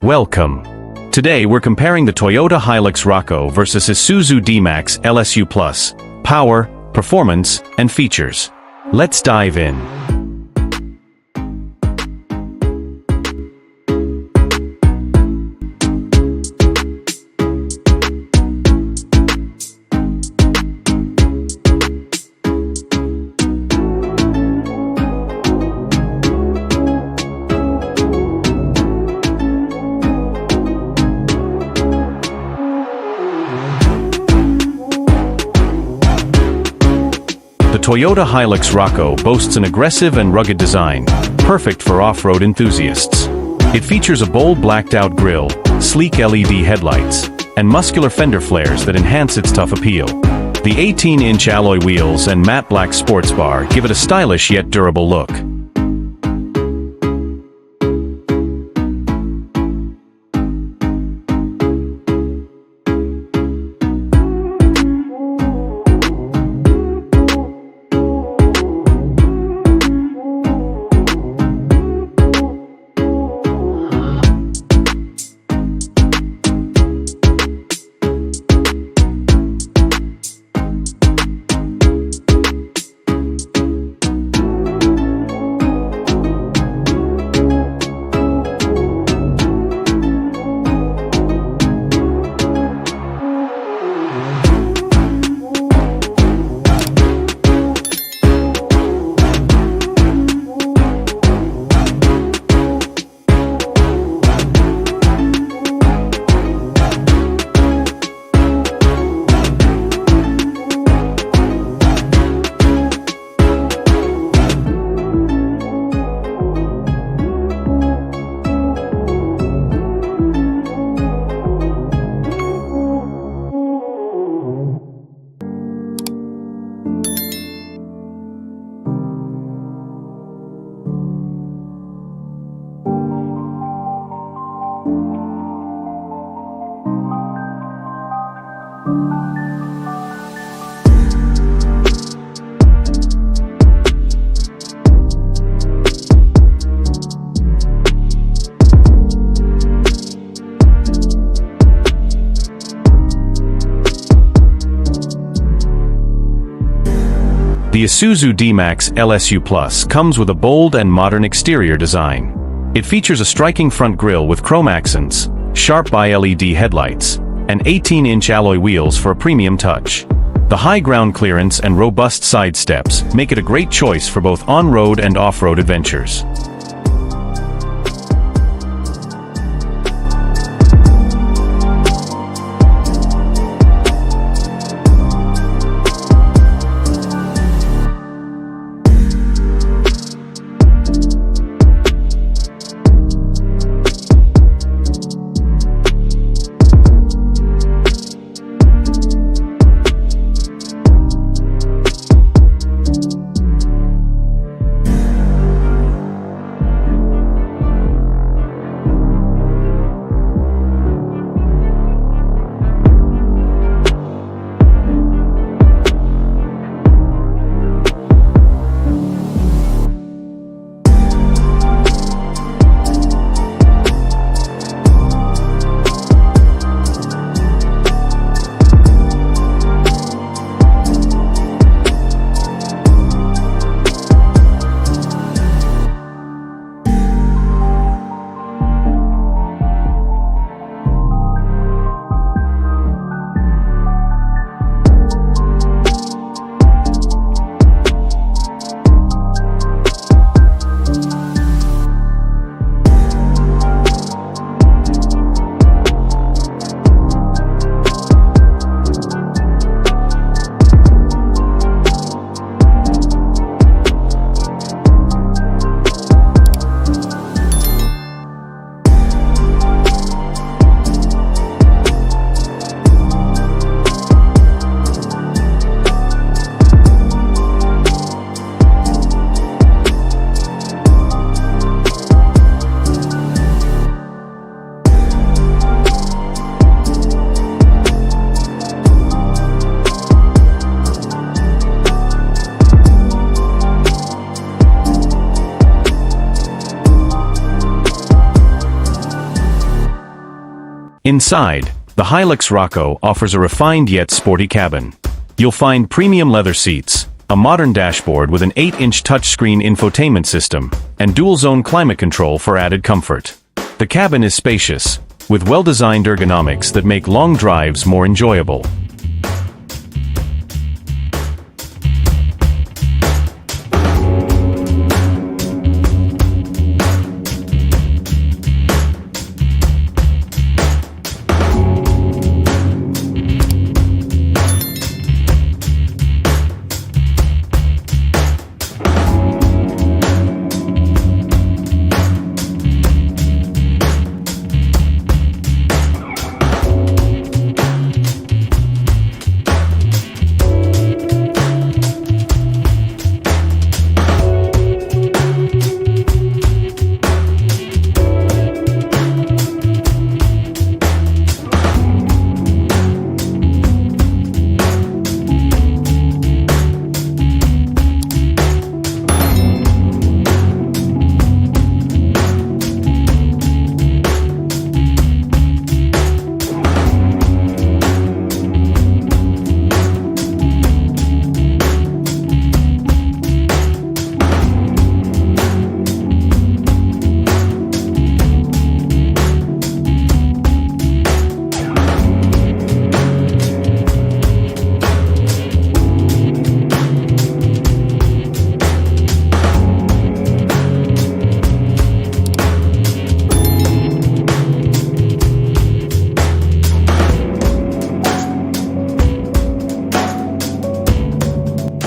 Welcome. Today we're comparing the Toyota Hilux Rocco versus Isuzu D-MAX LS-U Plus, power, performance, and features. Let's dive in. The Toyota Hilux Rocco boasts an aggressive and rugged design, perfect for off-road enthusiasts. It features a bold blacked-out grille, sleek LED headlights, and muscular fender flares that enhance its tough appeal. The 18-inch alloy wheels and matte black sports bar give it a stylish yet durable look. The Isuzu D-MAX LS-U Plus comes with a bold and modern exterior design. It features a striking front grille with chrome accents, sharp bi-LED headlights, and 18-inch alloy wheels for a premium touch. The high ground clearance and robust side steps make it a great choice for both on-road and off-road adventures. Inside, the Hilux Rocco offers a refined yet sporty cabin. You'll find premium leather seats, a modern dashboard with an 8-inch touchscreen infotainment system, and dual-zone climate control for added comfort. The cabin is spacious, with well-designed ergonomics that make long drives more enjoyable.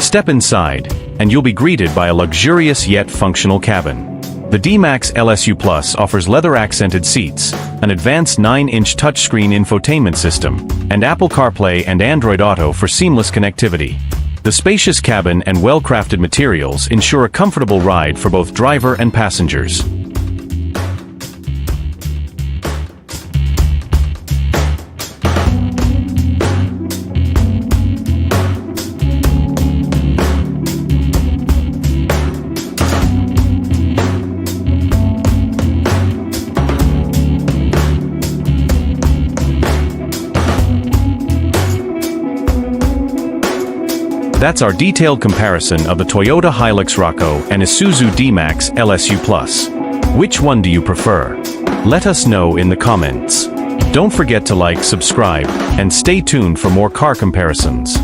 Step inside, and you'll be greeted by a luxurious yet functional cabin. The D-MAX LS-U Plus offers leather-accented seats, an advanced 9-inch touchscreen infotainment system, and Apple CarPlay and Android Auto for seamless connectivity. The spacious cabin and well-crafted materials ensure a comfortable ride for both driver and passengers. That's our detailed comparison of the Toyota Hilux Rocco and Isuzu D-MAX LS-U Plus. Which one do you prefer? Let us know in the comments. Don't forget to like, subscribe, and stay tuned for more car comparisons.